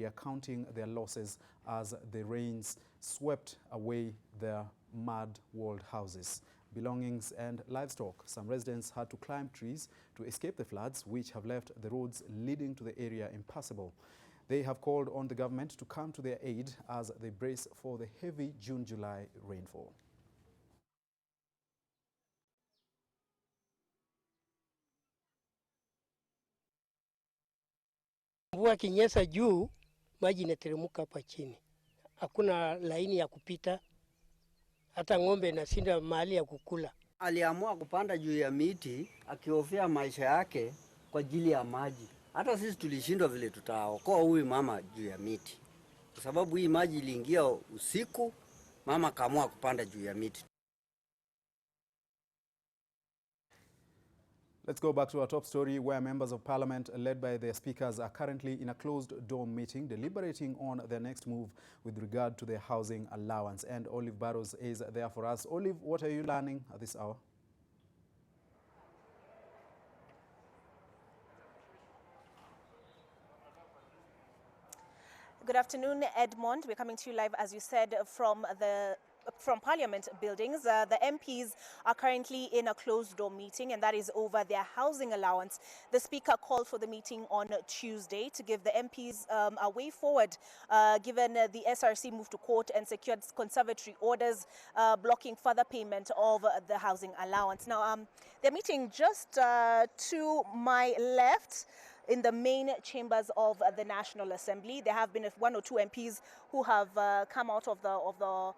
area counting their losses as the rains swept away their mud-walled houses, belongings and livestock. Some residents had to climb trees to escape the floods, which have left the roads leading to the area impassable. They have called on the government to come to their aid as they brace for the heavy June-July rainfall. Mvua kinyesha juu, maji inateremka hapa chini. Hakuna laini ya kupita. Hata ng'ombe inashinda mahali ya kukula. Aliamua kupanda juu ya miti akihofia maisha yake kwa ajili ya maji. Hata sisi tulishindwa vile tutaokoa huyu mama juu ya miti. Kwa sababu hii maji iliingia usiku, mama kaamua kupanda juu ya miti. Let's go back to our top story, where members of parliament led by their speakers are currently in a closed-door meeting deliberating on their next move with regard to their housing allowance. And Olive Barrows is there for us. Olive, what are you learning at this hour? Good afternoon, Edmond. We're coming to you live, as you said, from Parliament buildings. The MPs are currently in a closed-door meeting, and that is over their housing allowance. The Speaker called for the meeting on Tuesday to give the MPs a way forward, given the SRC moved to court and secured conservatory orders blocking further payment of the housing allowance. Now, they're meeting just to my left in the main chambers of the National Assembly. There have been one or two MPs who have come out of the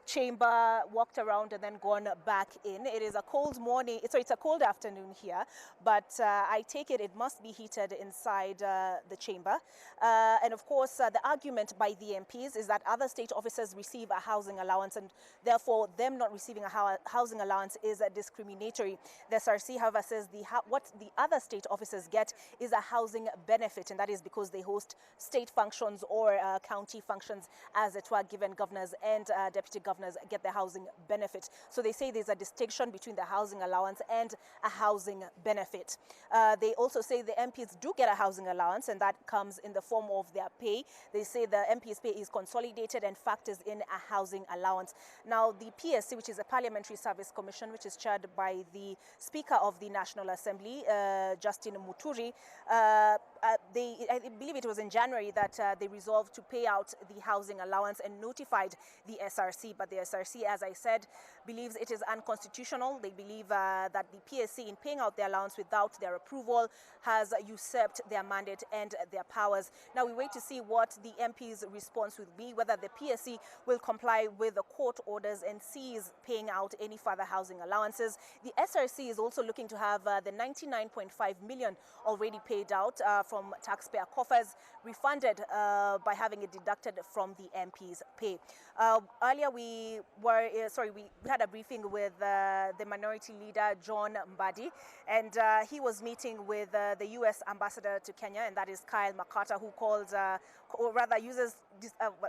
chamber, walked around and then gone back in. It is a cold morning, so it's a cold afternoon here, but I take it must be heated inside the chamber. And of course, the argument by the MPs is that other state officers receive a housing allowance, and therefore them not receiving a housing allowance is discriminatory. The SRC, however, says what the other state officers get is a housing benefit, and that is because they host state functions or county functions, as it were, given governors and deputy governors get the housing benefit. So they say there's a distinction between the housing allowance and a housing benefit. They also say the MPs do get a housing allowance, and that comes in the form of their pay. They say the MPs' pay is consolidated and factors in a housing allowance. Now, the PSC, which is a Parliamentary Service Commission, which is chaired by the Speaker of the National Assembly, Justin Muturi, I believe it was in January that they resolved to pay out the housing allowance and notified the SRC. But the SRC, as I said, believes it is unconstitutional. They believe that the PSC, in paying out the allowance without their approval, has usurped their mandate and their powers. Now we wait to see what the MP's response will be, whether the PSC will comply with the court orders and cease paying out any further housing allowances. The SRC is also looking to have the 99.5 million already paid out from taxpayer coffers refunded by having it deducted from the MP's pay. Earlier we had a briefing with the minority leader John Mbadi, and he was meeting with the U.S. ambassador to Kenya, and that is Kyle Makata, who calls, or rather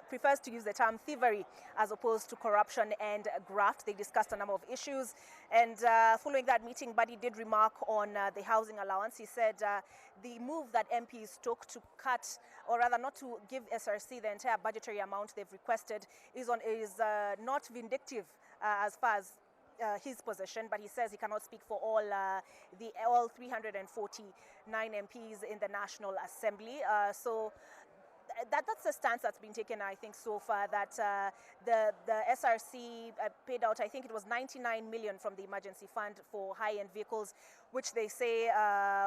prefers to use the term thievery as opposed to corruption and graft. They discussed a number of issues, and following that meeting, Mbadi did remark on the housing allowance. He said the move that MPs took to cut, or rather not to give SRC the entire budgetary amount they've requested is not vindictive as far as his position, but he says he cannot speak for all 349 MPs in the National Assembly. So that's the stance that's been taken, I think, so far, that the SRC paid out, I think it was 99 million from the emergency fund for high-end vehicles, which they say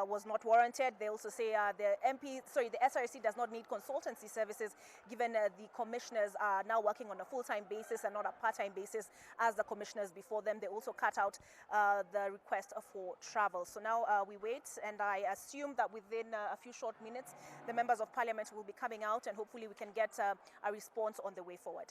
was not warranted. They also say the SRC does not need consultancy services, given the commissioners are now working on a full-time basis and not a part-time basis as the commissioners before them. They also cut out the request for travel. So now we wait, and I assume that within a few short minutes, the members of parliament will be coming out, and hopefully we can get a response on the way forward.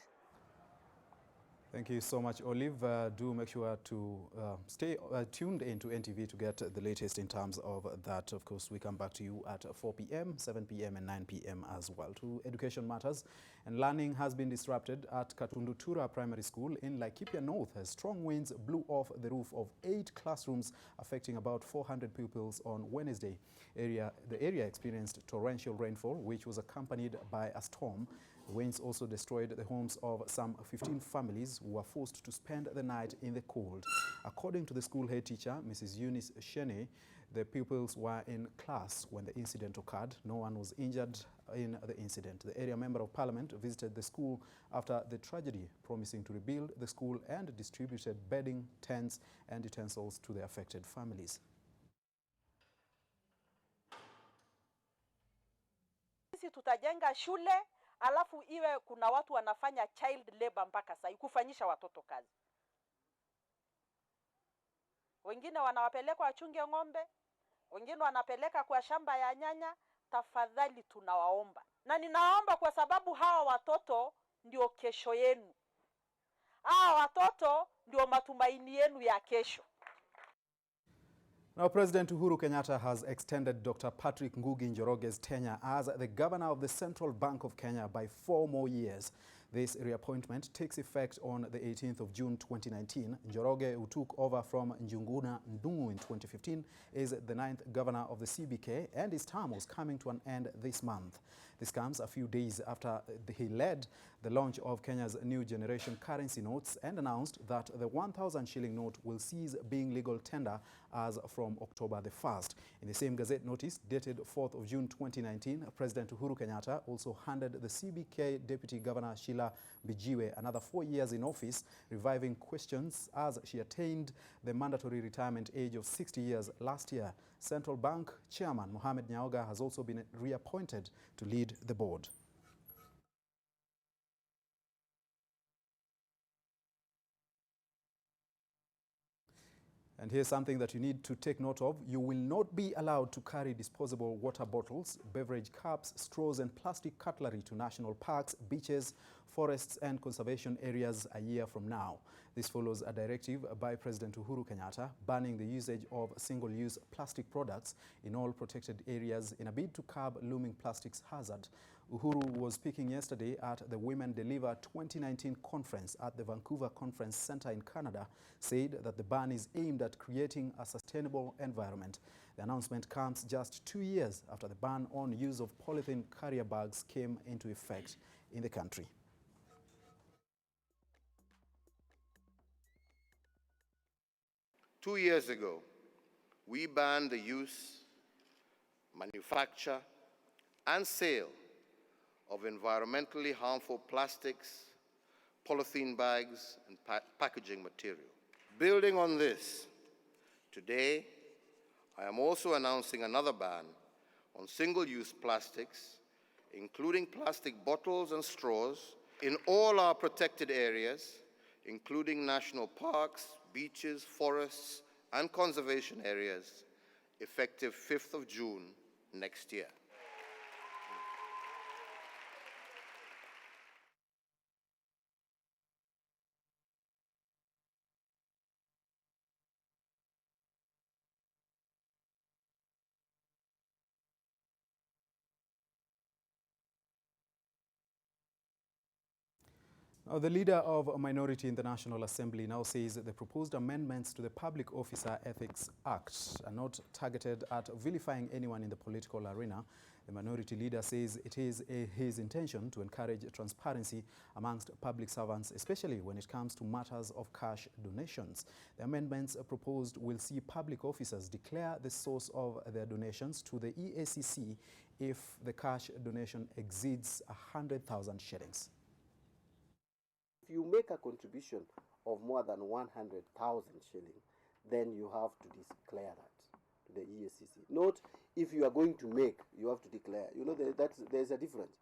Thank you so much, Olive. Do make sure to stay tuned into NTV to get the latest in terms of that. Of course, we come back to you at 4 p.m., 7 p.m. and 9 p.m. as well. To education matters, and learning has been disrupted at Katundutura Primary School in Laikipia North as strong winds blew off the roof of 8 classrooms, affecting about 400 pupils on Wednesday. The area experienced torrential rainfall, which was accompanied by a storm. The winds also destroyed the homes of some 15 families who were forced to spend the night in the cold. According to the school head teacher, Mrs. Eunice Shene, the pupils were in class when the incident occurred. No one was injured in the incident. The area member of parliament visited the school after the tragedy, promising to rebuild the school and distributed bedding, tents and utensils to the affected families. Sisi tutajenga shule, alafu iwe kuna watu wanafanya child labor mpaka sasa, kufanyisha watoto kazi. Wengine wanawapeleka wachunge ng'ombe, wengine wanapeleka kwa shamba ya nyanya. Tafadhali tunawaomba. Na ninaomba kwa sababu hawa watoto ndio kesho yenu. Hawa watoto ndio matumaini yenu ya kesho. Now, President Uhuru Kenyatta has extended Dr. Patrick Ngugi Njoroge's tenure as the governor of the Central Bank of Kenya by 4 more years. This reappointment takes effect on the 18th of June 2019. Njoroge, who took over from Njuguna Ndung'u in 2015, is the 9th governor of the CBK, and his term was coming to an end this month. This comes a few days after he led the launch of Kenya's new generation currency notes and announced that the 1,000 shilling note will cease being legal tender as from October the 1st. In the same Gazette notice dated 4th of June 2019, President Uhuru Kenyatta also handed the CBK Deputy Governor Sheila Bijiwe another 4 years in office, reviving questions as she attained the mandatory retirement age of 60 years last year. Central Bank Chairman Mohamed Nyaoga has also been reappointed to lead the board. And here's something that you need to take note of. You will not be allowed to carry disposable water bottles, beverage cups, straws and plastic cutlery to national parks, beaches, forests and conservation areas a year from now. This follows a directive by President Uhuru Kenyatta banning the usage of single-use plastic products in all protected areas in a bid to curb looming plastics hazard. Uhuru was speaking yesterday at the Women Deliver 2019 conference at the Vancouver Conference Center in Canada, said that the ban is aimed at creating a sustainable environment. The announcement comes just 2 years after the ban on use of polythene carrier bags came into effect in the country. Two years ago, we banned the use, manufacture, and sale of environmentally harmful plastics, polythene bags, and packaging material. Building on this, today, I am also announcing another ban on single-use plastics, including plastic bottles and straws, in all our protected areas, including national parks, beaches, forests, and conservation areas, effective 5th of June next year. Now, the leader of a minority in the National Assembly now says that the proposed amendments to the Public Officer Ethics Act are not targeted at vilifying anyone in the political arena. The minority leader says it is his intention to encourage transparency amongst public servants, especially when it comes to matters of cash donations. The amendments proposed will see public officers declare the source of their donations to the EACC if the cash donation exceeds 100,000 shillings. If you make a contribution of more than 100,000 shillings, then you have to declare that to the EACC. Not if you are going to make, you have to declare. You know, there's a difference.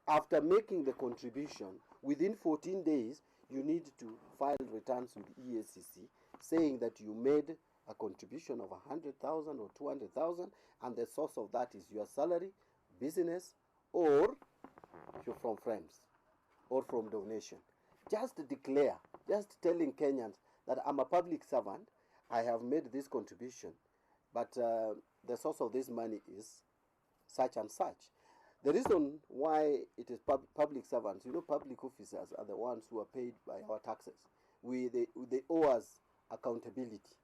After making the contribution, within 14 days, you need to file returns with EACC saying that you made a contribution of 100,000 or 200,000, and the source of that is your salary, business, or you're from friends, or from donation. just declare, just telling Kenyans that I'm a public servant, I have made this contribution, but the source of this money is such and such. The reason why it is public servants, public officers are the ones who are paid by our taxes. They owe us accountability.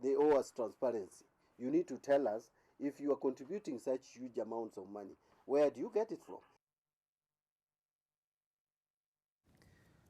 They owe us transparency. You need to tell us, if you are contributing such huge amounts of money, where do you get it from?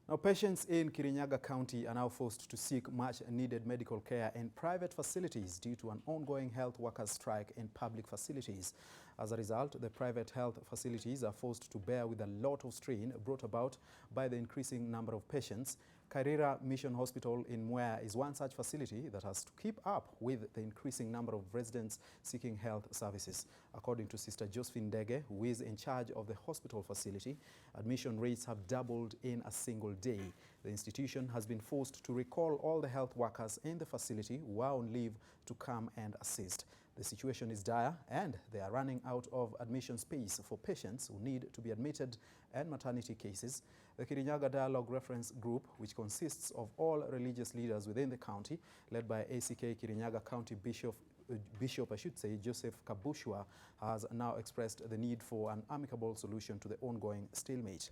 Now, patients in Kirinyaga County are now forced to seek much-needed medical care in private facilities due to an ongoing health workers' strike in public facilities. As a result, the private health facilities are forced to bear with a lot of strain brought about by the increasing number of patients. Kairira Mission Hospital in Mwea is one such facility that has to keep up with the increasing number of residents seeking health services. According to Sister Josephine Dege, who is in charge of the hospital facility, admission rates have doubled in a single day. The institution has been forced to recall all the health workers in the facility who are on leave to come and assist. The situation is dire and they are running out of admission space for patients who need to be admitted and maternity cases. The Kirinyaga Dialogue Reference Group, which consists of all religious leaders within the county, led by ACK Kirinyaga County Bishop Joseph Kabushwa, has now expressed the need for an amicable solution to the ongoing stalemate.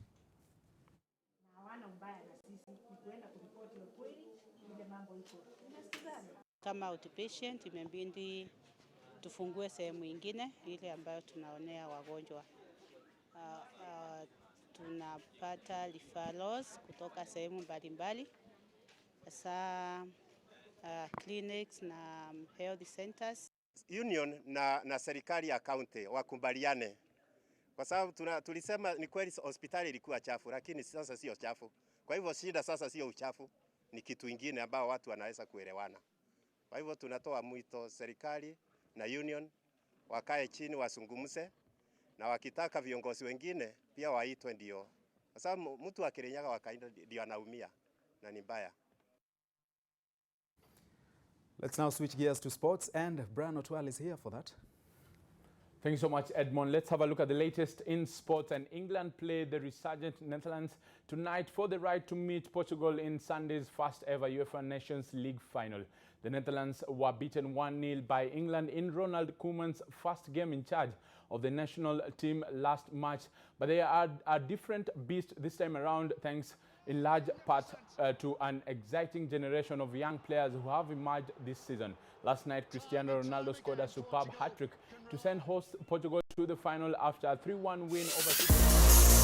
Kama outpatient imebidi tufungue sehemu ingine ile ambayo tunaonea wagonjwa. Tunapata referrals kutoka sehemu mbalimbali, hasa clinics na health centers. Union na serikali ya county wakubaliane, kwa sababu tulisema ni kweli hospitali ilikuwa chafu, lakini sasa sio chafu. Kwa hivyo shida sasa sio uchafu, ni kitu ingine ambao watu wanaweza kuelewana. Kwa hivyo tunatoa mwito serikali na union wakae chini wasungumze, na wakitaka viongozi wengine pia waitwe, ndio. Kwa sababu mtu akirinyaga wakaenda ndio anaumia na ni mbaya. Let's now switch gears to sports, and Brian Otwal is here for that. Thank you so much, Edmond. Let's have a look at the latest in sports. And England play the resurgent Netherlands tonight for the right to meet Portugal in Sunday's first ever UEFA Nations League final. The Netherlands were beaten 1-0 by England in Ronald Koeman's first game in charge of the national team last March. But they are a different beast this time around, thanks in large part to an exciting generation of young players who have emerged this season. Last night, Cristiano Ronaldo scored a superb hat-trick to send host Portugal to the final after a 3-1 win over